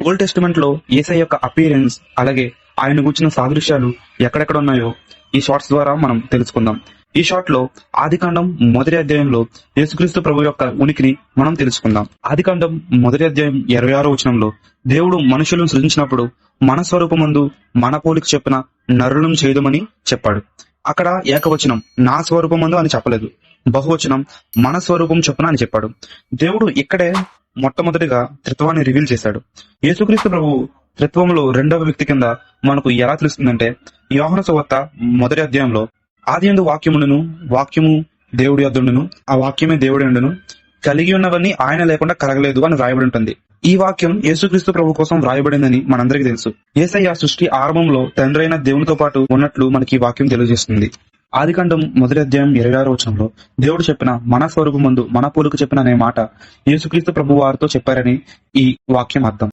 Old testament లో యేసయ్య యొక్క appearance అలాగే ఆయన గురించిన సాదృశ్యాలు ఎక్కడెక్కడ ఉన్నాయో ఈ షార్ట్స్ ద్వారా మనం తెలుసుకుందాం. ఈ షార్ట్ లో ఆదికాండం 1వ అధ్యాయంలో యేసుక్రీస్తు ప్రభు యొక్క ఉనికిని మనం తెలుసుకుందాం. ఆదికాండం 1వ అధ్యాయం 26వ వచనంలో దేవుడు మనుషులను సృజించినప్పుడు మన స్వరూపమందు మన పోలిక చెప్పిన నరులను చేయదమని చెప్పాడు. అక్కడ ఏకవచనం నా స్వరూపమందు అని చెప్పలేదు, బహువచనం మన స్వరూపం చొప్పున అని చెప్పాడు. దేవుడు ఇక్కడే మొట్టమొదటిగా త్రిత్వాన్ని రివీల్ చేశాడు. యేసుక్రీస్తు ప్రభువు త్రిత్వంలో 2వ వ్యక్తి కింద మనకు ఎలా తెలుస్తుందంటే యోహాను సువార్త 1వ అధ్యాయంలో ఆదియందు వాక్యమును, వాక్యము దేవుడి యొద్దుండును, ఆ వాక్యమే దేవుడి ఉండును, కలిగి ఉన్నవన్నీ ఆయన లేకుండా కలగలేదు అని వ్రాయబడి ఉంటుంది. ఈ వాక్యం యేసుక్రీస్తు ప్రభు కోసం వ్రాయబడిందని మనందరికీ తెలుసు. యేసయ్య సృష్టి ఆరంభంలో తండ్రి అయిన దేవునితో పాటు ఉన్నట్లు మనకి ఈ వాక్యం తెలియజేస్తుంది. ఆదికాండం 1వ అధ్యాయం 26వ వచనంలో దేవుడు చెప్పిన మన స్వరూపమందు మన పోలిక చెప్పిన అనే మాట యేసుక్రీస్తు ప్రభు వారితో చెప్పారని ఈ వాక్యం అర్థం.